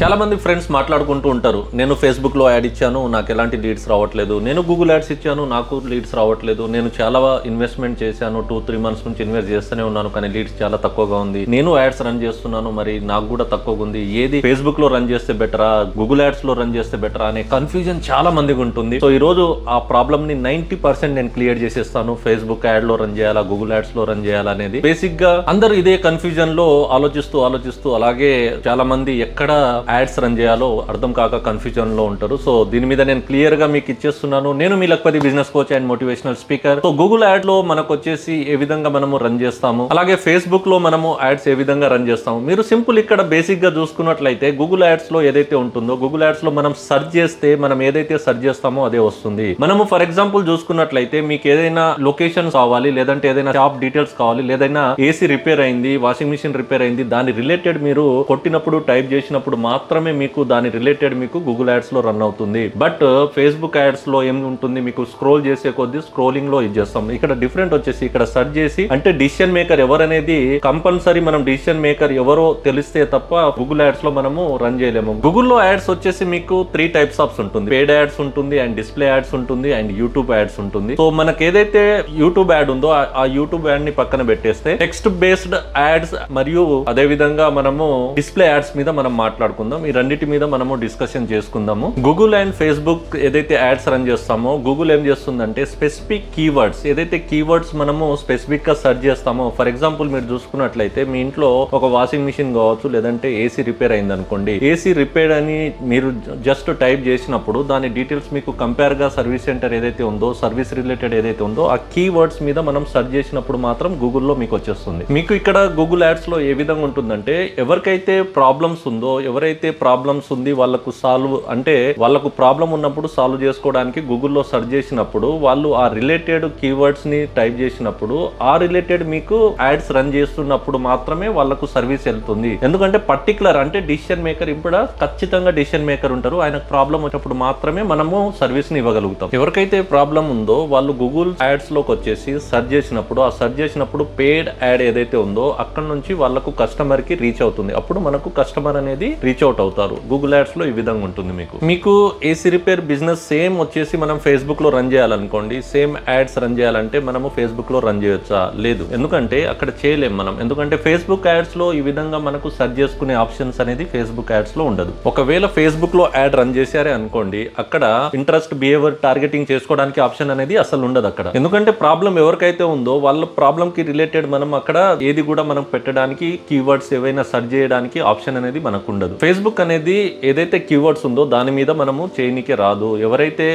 చాలా మంది ఫ్రెండ్స్ మాట్లాడుకుంటూ ఉంటారు, నేను ఫేస్బుక్ లో యాడ్ ఇచ్చాను నాకు ఎలాంటి లీడ్స్ రావట్లేదు, నేను గూగుల్ యాడ్స్ ఇచ్చాను నాకు లీడ్స్ రావట్లేదు, నేను చాలా ఇన్వెస్ట్మెంట్ చేశాను 2-3 మంత్స్ నుంచి ఇన్వెస్ట్ చేస్తూనే ఉన్నాను కానీ లీడ్స్ చాలా తక్కువగా ఉంది, నేను యాడ్స్ రన్ చేస్తున్నాను మరి నాకు కూడా తక్కువగా ఉంది, ఏది ఫేస్బుక్ లో రన్ చేస్తే బెటరా గూగుల్ యాడ్స్ లో రన్ చేస్తే బెటరా అనే కన్ఫ్యూజన్ చాలా మందికి ఉంటుంది. సో ఈ రోజు ఆ ప్రాబ్లమ్ ని 90% నేను క్లియర్ చేసేస్తాను. ఫేస్బుక్ యాడ్ లో రన్ చేయాలా గూగుల్ యాడ్స్ లో రన్ చేయాలా అనేది బేసిక్ గా అందరూ ఇదే కన్ఫ్యూజన్ లో ఆలోచిస్తూ అలాగే చాలా మంది ఎక్కడ యాడ్స్ రన్ చేయాలో అర్థం కాక కన్ఫ్యూజన్ లో ఉంటారు. సో దీని మీద నేను క్లియర్ గా మీకు ఇచ్చేస్తున్నాను. నేను మీ lakhpati business coach and motivational speaker. So Google ad లో మనకు వచ్చేసి ఏ విధంగా మనము రన్ చేస్తాము, అలాగే ఫేస్బుక్ లో మనము యాడ్స్ ఏ విధంగా రన్ చేస్తాము. మీరు సింపుల్ ఇక్కడ బేసిక్ గా చూసుకున్నట్లయితే గూగుల్ యాడ్స్ లో ఏదైతే ఉంటుందో గూగుల్ యాడ్స్ లో మనం సెర్చ్ చేస్తే మనం ఏదైతే సెర్చ్ చేస్తామో అదే వస్తుంది. మనము ఫర్ ఎగ్జాంపుల్ చూసుకున్నట్లయితే మీకు ఏదైనా లొకేషన్స్ కావాలి, లేదంటే ఏదైనా షాప్ డీటెయిల్స్ కావాలి, లేదైనా ఏసీ రిపేర్ అయింది, వాషింగ్ మిషన్ రిపేర్ అయింది, దాని రిలేటెడ్ మీరు కొట్టినప్పుడు టైప్ చేసినప్పుడు మాత్రమే మీకు దాని రిలేటెడ్ మీకు గూగుల్ యాడ్స్ లో రన్ అవుతుంది. బట్ ఫేస్బుక్ యాడ్స్ లో ఏం ఉంటుంది, మీకు స్క్రోల్ చేసే కొద్ది స్క్రోలింగ్ లో ఇచ్చేస్తాం. ఇక్కడ డిఫరెంట్ వచ్చేసి ఇక్కడ సెర్చ్ చేసి అంటే డిసిషన్ మేకర్ ఎవరు అనేది కంపల్సరీ మనం డిసిషన్ మేకర్ ఎవరో తెలిస్తే తప్ప గూగుల్ యాడ్స్ లో మనము రన్ చేయలేము. గూగుల్లో యాడ్స్ వచ్చేసి మీకు 3 టైప్స్ ఆఫ్ ఉంటుంది. పేడ్ యాడ్స్ ఉంటుంది అండ్ డిస్ప్లే యాడ్స్ ఉంటుంది అండ్ యూట్యూబ్ యాడ్స్ ఉంటుంది. సో మనకి ఏదైతే యూట్యూబ్ యాడ్ ఉందో ఆ యూట్యూబ్ యాడ్ ని పక్కన పెట్టేస్తే టెక్స్ట్ బేస్డ్ యాడ్స్ మరియు అదే విధంగా మనము డిస్ప్లే యాడ్స్ మీద మనం మాట్లాడుకుందాం. ఈ రెండింటి మీద మనము డిస్కషన్ చేసుకుందాము. గూగుల్ అండ్ ఫేస్బుక్ ఏదైతే యాడ్స్ రన్ చేస్తామో గూగుల్ ఏం చేస్తుందంటే స్పెసిఫిక్ కీవర్డ్స్ ఏదైతే కీవర్డ్స్ మనము స్పెసిఫిక్ గా సెర్చ్ చేస్తామో, ఫర్ ఎగ్జాంపుల్ మీరు చూసుకున్నట్లయితే మీ ఇంట్లో ఒక వాషింగ్ మిషన్ కావచ్చు, లేదంటే ఏసీ రిపేర్ అయింది అనుకోండి. ఏసీ రిపేర్ అని మీరు జస్ట్ టైప్ చేసినప్పుడు దాని డీటెయిల్స్ మీకు కంపేర్ గా సర్వీస్ సెంటర్ ఏదైతే ఉందో సర్వీస్ రిలేటెడ్ ఏదైతే ఉందో ఆ కీవర్డ్స్ మీద మనం సెర్చ్ చేసినప్పుడు మాత్రం గూగుల్లో మీకు వచ్చేస్తుంది. మీకు ఇక్కడ గూగుల్ యాడ్స్ లో ఏ విధంగా ఉంటుందంటే ఎవరికైతే ప్రాబ్లమ్స్ ఉందో ఎవరైతే ప్రాబ్లమ్స్ ఉంది వాళ్ళకు సాల్వ్ అంటే వాళ్ళకు ప్రాబ్లం ఉన్నప్పుడు సాల్వ్ చేసుకోవడానికి గూగుల్లో సెర్చ్ చేసినప్పుడు వాళ్ళు ఆ రిలేటెడ్ కీవర్డ్స్ ని టైప్ చేసినప్పుడు ఆ రిలేటెడ్ మీకు యాడ్స్ రన్ చేస్తున్నప్పుడు మాత్రమే వాళ్ళకు సర్వీస్ వెళ్తుంది. ఎందుకంటే పర్టికులర్ అంటే డిసిషన్ మేకర్ ఇప్పుడు ఖచ్చితంగా డిసిషన్ మేకర్ ఉంటారు, ఆయనకు ప్రాబ్లం వచ్చినప్పుడు మాత్రమే మనము సర్వీస్ ని ఇవ్వగలుగుతాం. ఎవరికైతే ప్రాబ్లం ఉందో వాళ్ళు గూగుల్ యాడ్స్ లోకి వచ్చేసి సెర్చ్ చేసినప్పుడు ఆ సెర్చ్ చేసినప్పుడు పేడ్ యాడ్ ఏదైతే ఉందో అక్కడ నుంచి వాళ్ళకు కస్టమర్ కి రీచ్ అవుతుంది. అప్పుడు మనకు కస్టమర్ అనేది రీచ్ అవుట్ అవుతారు. గూగుల్ యాడ్స్ లో ఈ విధంగా ఉంటుంది. మీకు ఏసీ రిపేర్ బిజినెస్ సేమ్ వచ్చేసి మనం ఫేస్బుక్ లో రన్ చేయాలనుకోండి, సేమ్ యాడ్స్ రన్ చేయాలంటే మనము ఫేస్బుక్ లో రన్ చేయొచ్చా? లేదు, ఎందుకంటే అక్కడ చేయలేం మనం. ఎందుకంటే ఫేస్బుక్ యాడ్స్ లో ఈ విధంగా మనకు సెర్చ్ చేసుకునే ఆప్షన్స్ అనేది ఫేస్బుక్ యాడ్స్ లో ఉండదు. ఒకవేళ ఫేస్బుక్ లో యాడ్ రన్ చేశారే అనుకోండి, అక్కడ ఇంట్రెస్ట్ బిహేవియర్ టార్గెటింగ్ చేసుకోవడానికి ఆప్షన్ అనేది అసలు ఉండదు అక్కడ. ఎందుకంటే ప్రాబ్లం ఎవరికైతే ఉందో వాళ్ళ ప్రాబ్లం కి రిలేటెడ్ మనం అక్కడ ఏది కూడా మనం పెట్టడానికి కీవర్డ్స్ ఏవైనా సెర్చ్ చేయడానికి ఆప్షన్ అనేది మనకు ఉండదు. ఫేస్బుక్ అనేది ఏదైతే కీవర్డ్స్ ఉందో దాని మీద మనము చేయనికే రాదు. ఎవరైతే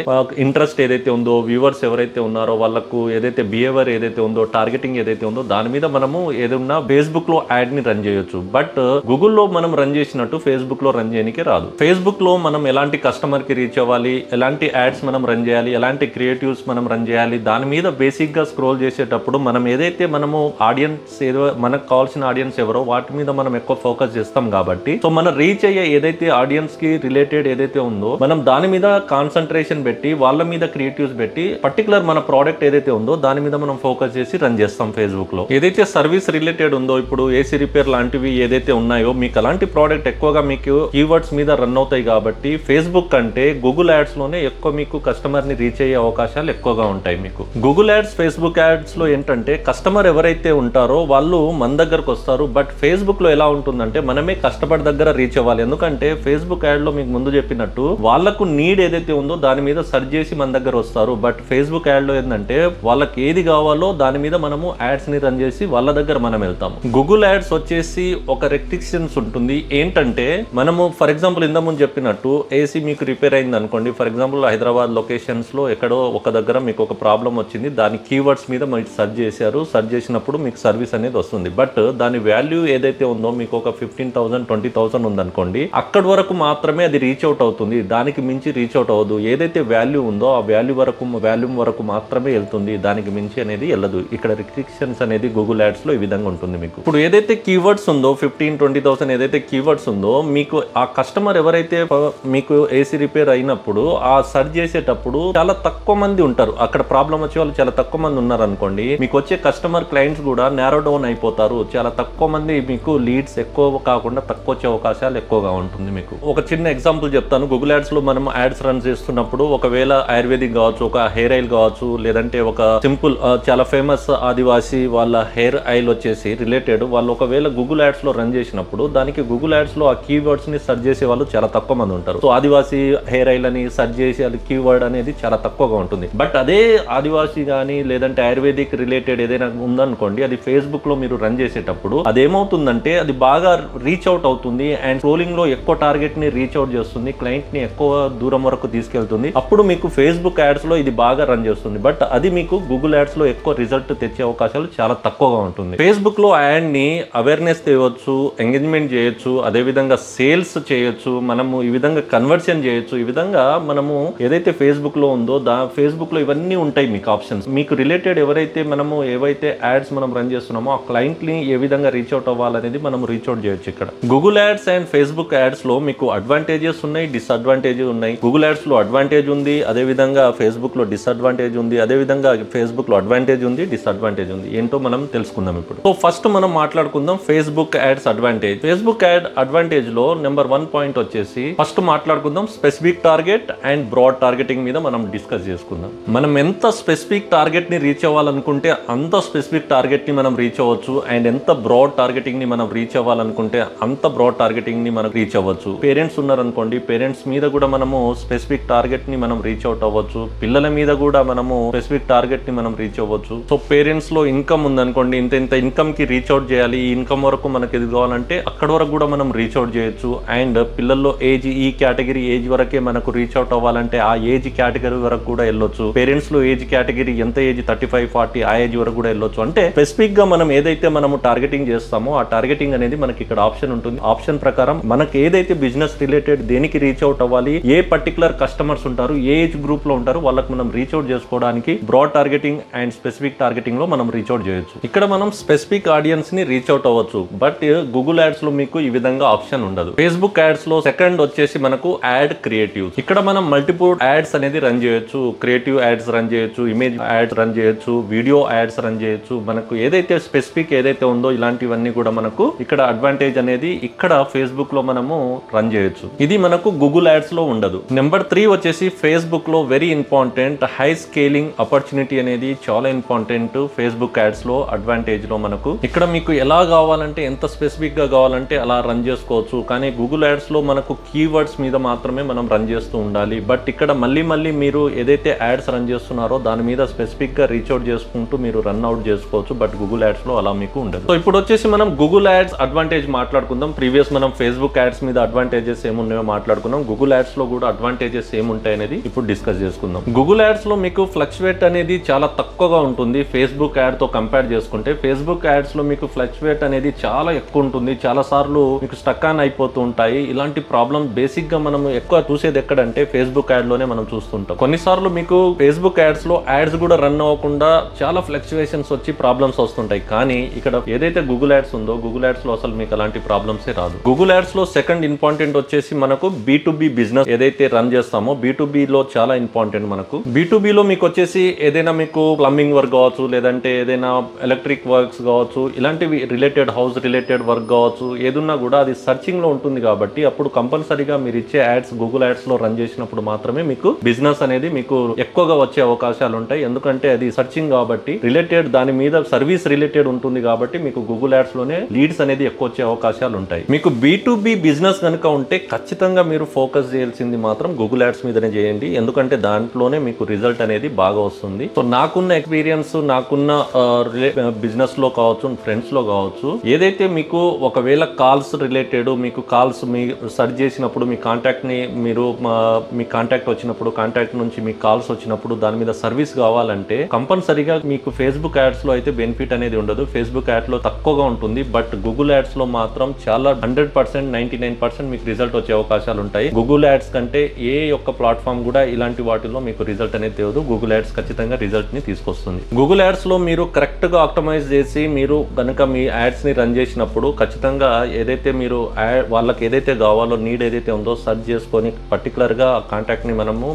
ఇంట్రెస్ట్ ఏదైతే ఉందో వ్యూవర్స్ ఎవరైతే ఉన్నారో వాళ్ళకు ఏదైతే బిహేవియర్ ఏదైతే ఉందో టార్గెటింగ్ ఏదైతే ఉందో దాని మీద మనము ఏదైనా ఫేస్బుక్ లో యాడ్ ని రన్ చేయొచ్చు. బట్ గూగుల్లో మనం రన్ చేసినట్టు ఫేస్బుక్ లో రన్ చేయనికే రాదు. ఫేస్బుక్ లో మనం ఎలాంటి కస్టమర్ కి రీచ్ అవ్వాలి, ఎలాంటి యాడ్స్ మనం రన్ చేయాలి, ఎలాంటి క్రియేటివ్స్ మనం రన్ చేయాలి, దాని మీద బేసిక్ గా స్క్రోల్ చేసేటప్పుడు మనం ఏదైతే మనము ఆడియన్స్ ఏదో మనకు కావాల్సిన ఆడియన్స్ ఎవరో వాటి మీద మనం ఎక్కువ ఫోకస్ చేస్తాం కాబట్టి సో మన రీచ్ అయ్యే ఏదైతే ఆడియన్స్ కి రిలేటెడ్ ఏదైతే ఉందో మనం దాని మీద కాన్సన్ట్రేషన్ పెట్టి వాళ్ళ మీద క్రియేటివ్స్ పెట్టి పర్టికులర్ మన ప్రోడక్ట్ ఏదైతే ఉందో దాని మీద మనం ఫోకస్ చేసి రన్ చేస్తాం. ఫేస్బుక్ లో ఏదైతే సర్వీస్ రిలేటెడ్ ఉందో ఇప్పుడు ఏసీ రిపేర్ లాంటివి ఏదైతే ఉన్నాయో మీకు అలాంటి ప్రోడక్ట్ ఎక్కువగా మీకు కీవర్డ్స్ మీద రన్ అవుతాయి కాబట్టి ఫేస్బుక్ కంటే గూగుల్ యాడ్స్ లోనే ఎక్కువ మీకు కస్టమర్ ని రీచ్ అయ్యే అవకాశాలు ఎక్కువగా ఉంటాయి. మీకు గూగుల్ యాడ్స్ ఫేస్బుక్ యాడ్స్ లో ఏంటంటే కస్టమర్ ఎవరైతే ఉంటారో వాళ్ళు మన దగ్గరకు వస్తారు. బట్ ఫేస్బుక్ లో ఎలా ఉంటుందంటే మనమే కస్టమర్ దగ్గర రీచ్ అవ్వాలి. ఎందుకంటే ఫేస్బుక్ యాడ్ లో మీకు ముందు చెప్పినట్టు వాళ్ళకు నీడ్ ఏదైతే ఉందో దాని మీద సెర్చ్ చేసి మన దగ్గర వస్తారు. బట్ ఫేస్బుక్ యాడ్ లో ఏంటంటే వాళ్ళకి ఏది కావాలో దాని మీద మనము యాడ్స్ ని రన్ చేసి వాళ్ళ దగ్గర మనం వెళ్తాము. గూగుల్ యాడ్స్ వచ్చేసి ఒక రెస్ట్రిక్షన్స్ ఉంటుంది. ఏంటంటే మనము ఫర్ ఎగ్జాంపుల్ ఇంత ముందు చెప్పినట్టు ఏసీ మీకు రిపేర్ అయింది అనుకోండి, ఫర్ ఎగ్జాంపుల్ హైదరాబాద్ లొకేషన్స్ లో ఎక్కడో ఒక దగ్గర మీకు ఒక ప్రాబ్లం వచ్చింది, దాని కీవర్డ్స్ మీద మీరు సెర్చ్ చేశారు, సెర్చ్ చేసినప్పుడు మీకు సర్వీస్ అనేది వస్తుంది. బట్ దాని వాల్యూ ఏదైతే ఉందో మీకు ఒక 15,000 20,000 ఉందనుకోండి, అక్కడి వరకు మాత్రమే అది రీచ్ అవుట్ అవుతుంది, దానికి మించి రీచ్ అవుట్ అవ్వదు. ఏదైతే వాల్యూ ఉందో ఆ వాల్యూమ్ వరకు మాత్రమే వెళ్తుంది, దానికి మించి అనేది వెళ్ళదు. ఇక్కడ రిస్ట్రిక్షన్స్ అనేది గూగుల్ యాడ్స్ లో ఈ విధంగా ఉంటుంది. మీకు ఇప్పుడు ఏదైతే కీవర్డ్స్ ఉందో 15,000-20,000 ఏదైతే కీవర్డ్స్ ఉందో మీకు ఆ కస్టమర్ ఎవరైతే మీకు ఏసీ రిపేర్ అయినప్పుడు ఆ సెర్చ్ చేసేటప్పుడు చాలా తక్కువ మంది ఉంటారు. అక్కడ ప్రాబ్లం వచ్చే వాళ్ళు చాలా తక్కువ మంది ఉన్నారు అనుకోండి, మీకు వచ్చే కస్టమర్ క్లయింట్స్ కూడా నేరో డౌన్ అయిపోతారు. చాలా తక్కువ మంది మీకు లీడ్స్ ఎక్కువ కాకుండా తక్కువ వచ్చే అవకాశాలు ఎక్కువ తక్కువగా ఉంటుంది మీకు. ఒక చిన్న ఎగ్జాంపుల్ చెప్తాను. గూగుల్ యాడ్స్ లో మనం యాడ్స్ రన్ చేస్తున్నప్పుడు ఒకవేళ ఆయుర్వేదిక్ కావచ్చు, ఒక హెయిర్ ఆయిల్ కావచ్చు, లేదంటే ఒక సింపుల్ చాలా ఫేమస్ ఆదివాసీ వాళ్ళ హెయిర్ ఆయిల్ వచ్చేసి రిలేటెడ్ వాళ్ళు ఒకవేళ గూగుల్ యాడ్స్ లో రన్ చేసినప్పుడు దానికి గూగుల్ యాడ్స్ లో ఆ కీవర్డ్స్ ని సెర్చ్ చేసే వాళ్ళు చాలా తక్కువ మంది ఉంటారు. సో ఆదివాసీ హెయిర్ ఆయిల్ అని సెర్చ్ చేసి అది కీవర్డ్ అనేది చాలా తక్కువగా ఉంటుంది. బట్ అదే ఆదివాసీ కానీ లేదంటే ఆయుర్వేదిక్ రిలేటెడ్ ఏదైనా ఉందనుకోండి, అది ఫేస్బుక్ లో మీరు రన్ చేసేటప్పుడు అదేమవుతుందంటే అది బాగా రీచ్ అవుట్ అవుతుంది అండ్ స్క్రోలింగ్ లో ఎక్కువ టార్గెట్ ని రీచ్ అవుట్ చేస్తుంది, క్లయింట్ ని ఎక్కువ దూరం వరకు తీసుకెళ్తుంది. అప్పుడు మీకు ఫేస్బుక్ యాడ్స్ లో ఇది బాగా రన్ చేస్తుంది. బట్ అది మీకు గూగుల్ యాడ్స్ లో ఎక్కువ రిజల్ట్ తెచ్చే అవకాశాలు చాలా తక్కువగా ఉంటుంది. ఫేస్బుక్ లో యాడ్ ని అవేర్నెస్ తేవచ్చు, ఎంగేజ్మెంట్ చేయొచ్చు, అదే విధంగా సేల్స్ చేయొచ్చు, మనము ఈ విధంగా కన్వర్షన్ చేయొచ్చు. ఈ విధంగా మనము ఏదైతే ఫేస్బుక్ లో ఉందో ఫేస్బుక్ లో ఇవన్నీ ఉంటాయి మీకు ఆప్షన్స్. మీకు రిలేటెడ్ ఏవైతే యాడ్స్ మనం రన్ చేస్తున్నామో ఆ క్లయింట్ ని ఏ విధంగా రీచ్ అవుట్ అవ్వాలనేది మనం రీచ్ అవుట్ చేయొచ్చు. ఇక్కడ Google ads and Facebook ads లో మీకు అడ్వాంటేజెస్ ఉన్నాయి, డిసడ్వాంటేజెస్ ఉన్నాయి. గూగుల్ యాడ్స్ లో అడ్వాంటేజ్ ఉంది, అదే విధంగా ఫేస్బుక్ లో డిసడ్వాంటేజ్ ఉంది, అదే విధంగా ఫేస్బుక్ లో అడ్వాంటేజ్ ఉంది, డిసడ్వాంటేజ్ ఉంది. ఏంటో మనం తెలుసుకుందాం ఇప్పుడు. సో ఫస్ట్ మనం మాట్లాడుకుందాం Facebook ads advantage. Facebook ad advantage లో నెంబర్ 1 పాయింట్ వచ్చేసి ఫస్ట్ మాట్లాడుకుందాం specific target and broad targeting మీద మనం డిస్కస్ చేసుకుందాం. మనం ఎంత స్పెసిఫిక్ టార్గెట్ ని రీచ్ అవ్వాలనుకుంటే అంత స్పెసిఫిక్ టార్గెట్ ని మనం రీచ్ అవ్వచ్చు అండ్ ఎంత బ్రాడ్ టార్గెటింగ్ ని మనం రీచ్ అవ్వాలనుకుంటే అంత బ్రాడ్ టార్గెటింగ్ ని మనం రీచ్ అవ్వచ్చు. పేరెంట్స్ ఉన్నారనుకోండి, పేరెంట్స్ మీద కూడా మనము స్పెసిఫిక్ టార్గెట్ ని మనం రీచ్ అవుట్ అవ్వచ్చు. పిల్లల మీద కూడా మనము స్పెసిఫిక్ టార్గెట్ ని మనం రీచ్ అవ్వచ్చు. సో పేరెంట్స్ లో ఇన్కమ్ ఉందనుకోండి, ఇంత ఇన్కమ్ కి రీచ్ అవుట్ చేయాలి, ఈ ఇన్కమ్ వరకు మనకి ఇది కావాలంటే అక్కడ వరకు కూడా మనం రీచ్ అవుట్ చేయొచ్చు. అండ్ పిల్లల్లో ఏజ్, ఈ కేటగిరీ ఏజ్ వరకే మనకు రీచ్ అవుట్ అవ్వాలంటే ఆ ఏజ్ కేటగిరీ వరకు కూడా వెళ్ళొచ్చు. పేరెంట్స్ లో ఏజ్ కేటగిరీ ఎంత ఏజ్ 35, 40 ఆ ఏజ్ వరకు కూడా వెళ్ళొచ్చు. అంటే స్పెసిఫిక్ గా మనం ఏదైతే మనము టార్గెటింగ్ చేస్తామో ఆ టార్గెటింగ్ అనేది మనకి ఇక్కడ ఆప్షన్ ఉంటుంది. ఆప్షన్ ప్రకారం మనకి ఏదైతే బిజినెస్ రిలేటెడ్ దేనికి రీచ్ అవుట్ అవ్వాలి, ఏ పర్టికులర్ కస్టమర్స్ ఉంటారు, ఏ ఏజ్ గ్రూప్ లో ఉంటారు, వాళ్ళకి మనం రీచ్ అవుట్ చేసుకోవడానికి broad targeting and specific targeting లో మనం రీచ్ అవుట్ చేయొచ్చు. ఇక్కడ మనం స్పెసిఫిక్ ఆడియన్స్ ని రీచ్ అవుట్ అవ్వచ్చు. బట్ గూగుల్ యాడ్స్ లో మీకు ఈ విధంగా ఆప్షన్ ఉండదు. ఫేస్బుక్ యాడ్స్ లో సెకండ్ వచ్చేసి మనకు యాడ్ క్రియేటివ్. ఇక్కడ మనం మల్టిపుల్ యాడ్స్ అనేది రన్ చేయొచ్చు. క్రియేటివ్ యాడ్స్ రన్ చేయొచ్చు, ఇమేజ్ యాడ్స్ రన్ చేయొచ్చు, వీడియో యాడ్స్ రన్ చేయొచ్చు. మనకు ఏదైతే స్పెసిఫిక్ ఏదైతే ఉందో ఇలాంటివన్నీ కూడా మనకు ఇక్కడ అడ్వాంటేజ్ అనేది ఇక్కడ ఫేస్బుక్ లో మనము రన్ చేయొచ్చు. ఇది మనకు గూగుల్ యాడ్స్ లో ఉండదు. నెంబర్ 3 వచ్చేసి ఫేస్బుక్ లో very important high scaling opportunity అనేది చాలా ఇంపార్టెంట్. ఫేస్బుక్ యాడ్స్ లో అడ్వాంటేజ్ లో మనకు ఇక్కడ మీకు ఎలా కావాలంటే ఎంత స్పెసిఫిక్ గా కావాలంటే అలా రన్ చేసుకోవచ్చు. కానీ గూగుల్ యాడ్స్ లో మనకు కీవర్డ్స్ మీద మాత్రమే మనం రన్ చేస్తూ ఉండాలి. బట్ ఇక్కడ మళ్ళీ మీరు ఏదైతే యాడ్స్ రన్ చేస్తున్నారో దాని మీద స్పెసిఫిక్ గా రీచ్ అవుట్ చేసుకుంటూ మీరు రన్ అవుట్ చేసుకోవచ్చు. బట్ గూగుల్ యాడ్స్ లో అలా మీకు ఉండదు. సో ఇప్పుడు వచ్చేసి మనం గూగుల్ యాడ్స్ అడ్వాంటేజ్ మాట్లాడుకుందాం. ప్రీవియస్ మనం ఫేస్బుక్ యాడ్స్ మీద అడ్వాంటేజెస్ ఏమున్నాయో మాట్లాడుకున్నాం. గూగుల్ యాడ్స్ లో కూడా అడ్వాంటేజెస్ ఏముంటాయి అనేది ఇప్పుడు డిస్కస్ చేసుకుందాం. గూగుల్ యాడ్స్ లో మీకు ఫ్లక్చువేట్ అనేది చాలా తక్కువగా ఉంటుంది ఫేస్బుక్ యాడ్ తో కంపేర్ చేసుకుంటే. ఫేస్బుక్ యాడ్స్ లో మీకు ఫ్లక్చువేట్ అనేది చాలా ఎక్కువ ఉంటుంది. చాలా సార్లు మీకు స్టక్ ఆన్ అయిపోతూ ఉంటాయి. ఇలాంటి ప్రాబ్లమ్ బేసిక్ గా మనం ఎక్కువ చూసేది ఎక్కడంటే ఫేస్బుక్ యాడ్ లోనే మనం చూస్తుంటాం. కొన్నిసార్లు మీకు ఫేస్బుక్ యాడ్స్ లో యాడ్స్ కూడా రన్ అవ్వకుండా చాలా ఫ్లక్చువేషన్స్ వచ్చి ప్రాబ్లమ్స్ వస్తుంటాయి. కానీ ఇక్కడ ఏదైతే గూగుల్ యాడ్స్ ఉందో గూగుల్ యాడ్స్ లో అసలు మీకు అలాంటి ప్రాబ్లమ్సే రాదు. గూగుల్ యాడ్స్ లో సెకండ్ ఇంపార్టెంట్ వచ్చేసి మనకు B2B బిజినెస్ ఏదైతే రన్ చేస్తామో B2B లో చాలా ఇంపార్టెంట్. మనకు B2B లో మీకు వచ్చేసి ఏదైనా మీకు ప్లంబింగ్ వర్క్ కావచ్చు, లేదంటే ఏదైనా ఎలక్ట్రిక్ వర్క్స్ కావచ్చు, ఇలాంటివి రిలేటెడ్ హౌస్ రిలేటెడ్ వర్క్ కావచ్చు, ఏదున్నా కూడా అది సర్చింగ్ లో ఉంటుంది. కాబట్టి అప్పుడు కంపల్సరీగా మీరు ఇచ్చే యాడ్స్ గూగుల్ యాడ్స్ లో రన్ చేసినప్పుడు మాత్రమే మీకు బిజినెస్ అనేది మీకు ఎక్కువగా వచ్చే అవకాశాలు ఉంటాయి. ఎందుకంటే అది సర్చింగ్ కాబట్టి రిలేటెడ్ దాని మీద సర్వీస్ రిలేటెడ్ ఉంటుంది కాబట్టి మీకు గూగుల్ యాడ్స్ లోనే లీడ్స్ అనేది ఎక్కువ వచ్చే అవకాశాలు ఉంటాయి. మీకు B2B బిజినెస్ కనుక ఉంటే ఖచ్చితంగా మీరు ఫోకస్ చేయాల్సింది మాత్రం గూగుల్ యాడ్స్ మీదనే చేయండి. ఎందుకంటే దాంట్లోనే మీకు రిజల్ట్ అనేది బాగా వస్తుంది. సో నాకున్న ఎక్స్పీరియన్స్, నాకున్న బిజినెస్ లో కావచ్చు, ఫ్రెండ్స్ లో కావచ్చు, ఏదైతే మీకు ఒకవేళ కాల్స్ రిలేటెడ్ మీకు కాల్స్ మీ సర్చ్ చేసినప్పుడు మీ కాంటాక్ట్ ని మీరు మీ కాంటాక్ట్ వచ్చినప్పుడు, కాంటాక్ట్ నుంచి మీకు కాల్స్ వచ్చినప్పుడు దాని మీద సర్వీస్ కావాలంటే కంపల్సరీగా మీకు ఫేస్బుక్ యాడ్స్ లో అయితే బెనిఫిట్ అనేది ఉండదు. ఫేస్బుక్ యాడ్ లో తక్కువగా ఉంటుంది. బట్ గూగుల్ యాడ్స్ లో మాత్రం చాలా 100%, 99% మీకు రిజల్ట్ వచ్చే అవకాశాలు ఉంటాయి. గూగుల్ యాడ్స్ కంటే ఏ ఒక్క ప్లాట్ఫామ్ కూడా ఇలాంటి వాటిలో మీకు రిజల్ట్ అనేది తెలియదు. గూగుల్ యాడ్స్ ఖచ్చితంగా రిజల్ట్ ని తీసుకొస్తుంది. గూగుల్ యాడ్స్ లో మీరు కరెక్ట్ గా ఆప్టిమైజ్ చేసి మీరు కనుక మీ యాడ్స్ ని రన్ చేసినప్పుడు ఖచ్చితంగా ఏదైతే మీరు వాళ్ళకి ఏదైతే కావాలో నీడ్ ఏదైతే ఉందో సర్చ్ చేసుకొని పర్టికులర్ గా కాంటాక్ట్ ని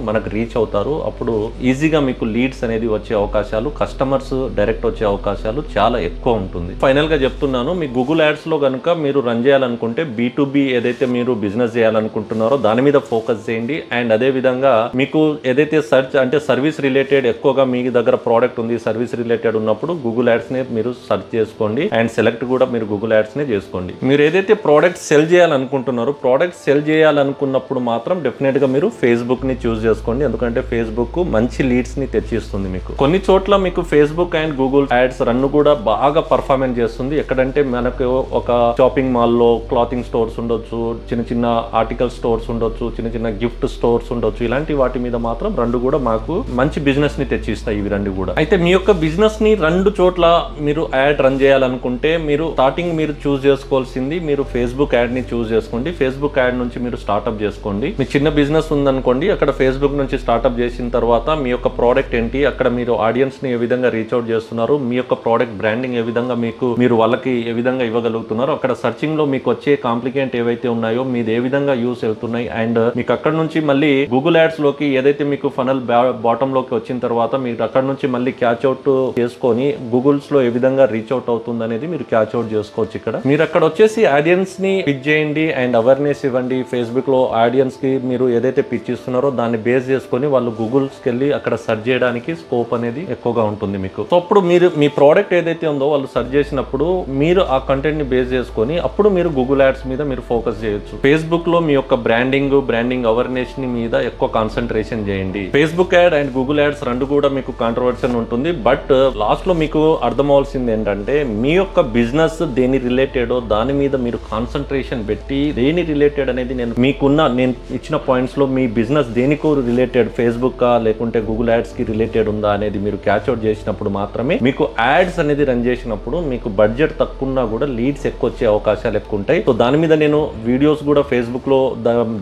మనకు రీచ్ అవుతారు. అప్పుడు ఈజీగా మీకు లీడ్స్ అనేది వచ్చే అవకాశాలు, కస్టమర్స్ డైరెక్ట్ వచ్చే అవకాశాలు చాలా ఎక్కువ ఉంటుంది. ఫైనల్ గా చెప్తున్నాను, మీ గూగుల్ యాడ్స్ లో కనుక మీరు రన్ చేయాలనుకుంటే B2B B2B ఏదైతే మీరు బిజినెస్ చేయాలనుకుంటున్నారో దాని మీద ఫోకస్ చేయండి. అండ్ అదే విధంగా మీకు ఏదైతే సెర్చ్ అంటే సర్వీస్ రిలేటెడ్ ఎక్కువగా మీ దగ్గర ప్రోడక్ట్ ఉంది, సర్వీస్ రిలేటెడ్ ఉన్నప్పుడు గూగుల్ యాడ్స్ ని మీరు సెర్చ్ చేసుకోండి. అండ్ సెలెక్ట్ కూడా మీరు గూగుల్ యాడ్స్ ని చేసుకోండి. మీరు ఏదైతే ప్రోడక్ట్ సెల్ చేయాలనుకుంటున్నారో ప్రోడక్ట్ సెల్ చేయాలనుకున్నప్పుడు మాత్రం డెఫినెట్ గా మీరు ఫేస్బుక్ ని చూస్ చేసుకోండి. ఎందుకంటే ఫేస్బుక్ మంచి లీడ్స్ ని తెచ్చిస్తుంది. మీకు కొన్ని చోట్ల మీకు Facebook and Google ads run కూడా బాగా పర్ఫార్మెన్స్ చేస్తుంది. ఎక్కడంటే మనకు ఒక షాపింగ్ మాల్లో క్లాతింగ్ స్టోర్స్ ఉండొచ్చు, చిన్న చిన్న ఆర్టికల్ స్టోర్స్ ఉండొచ్చు, చిన్న చిన్న గిఫ్ట్ స్టోర్స్ ఉండొచ్చు. ఇలాంటి వాటి మీద మాత్రం రెండు కూడా మాకు మంచి బిజినెస్ ని తెచ్చిస్తాయి ఇవి రెండు కూడా. అయితే మీ యొక్క బిజినెస్ ని రెండు చోట్ల మీరు యాడ్ రన్ చేయాలనుకుంటే మీరు స్టార్టింగ్ మీరు చూస్ చేసుకోవాల్సింది మీరు ఫేస్బుక్ యాడ్ ని చూస్ చేసుకోండి. ఫేస్బుక్ యాడ్ నుంచి మీరు స్టార్ట్అప్ చేసుకోండి. మీ చిన్న బిజినెస్ ఉందనుకోండి, అక్కడ ఫేస్బుక్ నుంచి స్టార్ట్అప్ చేసిన తర్వాత మీ యొక్క ప్రోడక్ట్ ఏంటి, అక్కడ మీరు ఆడియన్స్ ని ఏ విధంగా రీచ్ అవుట్ చేస్తున్నారు, మీ యొక్క ప్రోడక్ట్ బ్రాండింగ్ ఏ విధంగా మీరు వాళ్ళకి ఏ విధంగా ఇవ్వగలుగుతున్నారు, అక్కడ సర్చింగ్ లో మీకు వచ్చే కాంప్లికేట్ ఏవైతే ఉన్నాయో మీది ఏ విధంగా యూస్ అవుతున్నాయి. అండ్ మీకు అక్కడ నుంచి మళ్ళీ గూగుల్ యాడ్స్ లోకి ఏదైతే మీకు ఫనల్ బాటమ్ లోకి వచ్చిన తర్వాత మీరు అక్కడ నుంచి మళ్ళీ క్యాచ్ అవుట్ చేసుకొని గూగుల్స్ లో ఏ విధంగా రీచ్ అవుట్ అవుతుంది అనేది మీరు క్యాచ్ అవుట్ చేసుకోవచ్చు. ఇక్కడ మీరు అక్కడ వచ్చేసి ఆడియన్స్ ని పిచ్ చేయండి అండ్ అవేర్నెస్ ఇవ్వండి. ఫేస్బుక్ లో ఆడియన్స్ కి మీరు ఏదైతే పిచ్ ఇస్తున్నారో దాన్ని బేస్ చేసుకొని వాళ్ళు గూగుల్స్ కి వెళ్ళి అక్కడ సెర్చ్ చేయడానికి స్కోప్ అనేది ఎక్కువగా ఉంటుంది మీకు. సో అప్పుడు మీరు మీ ప్రోడక్ట్ ఏదైతే ఉందో వాళ్ళు సెర్చ్ చేసినప్పుడు మీరు ఆ కంటెంట్ ని బేస్ చేసుకొని అప్పుడు మీరు గూగుల్ యాడ్స్ మీద మీరు ఫోకస్ చేయొచ్చు. ఫేస్బుక్ లో మీ యొక్క బ్రాండింగ్ అవేర్నెస్ ని మీద ఎక్కువ కాన్సన్ట్రేషన్ చేయండి. Facebook add and Google ads రెండు కూడా మీకు కాంట్రవర్షన్ ఉంటుంది. బట్ లాస్ట్ లో మీకు అర్థం అవ్వాల్సింది ఏంటంటే మీ యొక్క బిజినెస్ దేని రిలేటెడో దాని మీద మీరు కాన్సన్ట్రేషన్ పెట్టి దేని రిలేటెడ్ అనేది నేను ఇచ్చిన పాయింట్స్ లో మీ బిజినెస్ దేనికో రిలేటెడ్ ఫేస్బుక్ లేకుంటే గూగుల్ యాడ్స్ కి రిలేటెడ్ ఉందా అనేది మీరు క్యాచ్ అవుట్ చేసినప్పుడు మాత్రమే మీకు యాడ్స్ అనేది రన్ చేసినప్పుడు మీకు బడ్జెట్ తక్కువ ఉన్నా కూడా లీడ్స్ ఎక్కువ వచ్చే అవకాశాలు ఎక్కువ ఉంటాయి. సో దాని మీద నేను వీడియోస్ కూడా ఫేస్బుక్ లో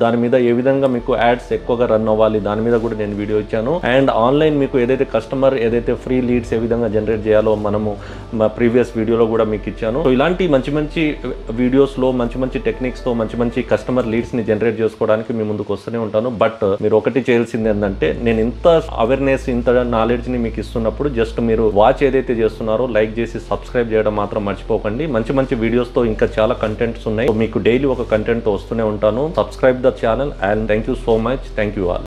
దాని మీద ఏ విధంగా మీకు యాడ్స్ ఎక్కువగా రన్ అవ్వాలి దాని మీద కూడా నేను వీడియో ఇచ్చాను. అండ్ ఆన్లైన్ మీకు ఏదైతే కస్టమర్ ఏదైతే ఫ్రీ లీడ్స్ ఏ విధంగా జనరేట్ చేయాలో మనము ప్రీవియస్ వీడియోలో కూడా మీకు ఇచ్చాను. సో ఇలాంటి మంచి వీడియోస్ లో మంచి టెక్నిక్స్ తో మంచి కస్టమర్ లీడ్స్ ని జనరేట్ చేసుకోవడానికి మీ ముందుకు వస్తూనే ఉంటాను. బట్ మీరు ఒకటి చేయాల్సింది ఏంటంటే నేను ఇంత అవేర్నెస్ ఇంత నాలెడ్జ్ ని మీకు ఇస్తున్నప్పుడు జస్ట్ మీరు వాచ్ ఏదైతే చేస్తున్నారో లైక్ చేసి సబ్స్క్రైబ్ చేయడం మాత్రం మర్చిపోకండి. మంచి వీడియోస్ తో ఇంకా చాలా కంటెంట్స్ ఉన్నాయి. మీకు డైలీ ఒక కంటెంట్ తో వస్తూనే ఉంటాను. Subscribe the channel and thank you so much. Thank you all.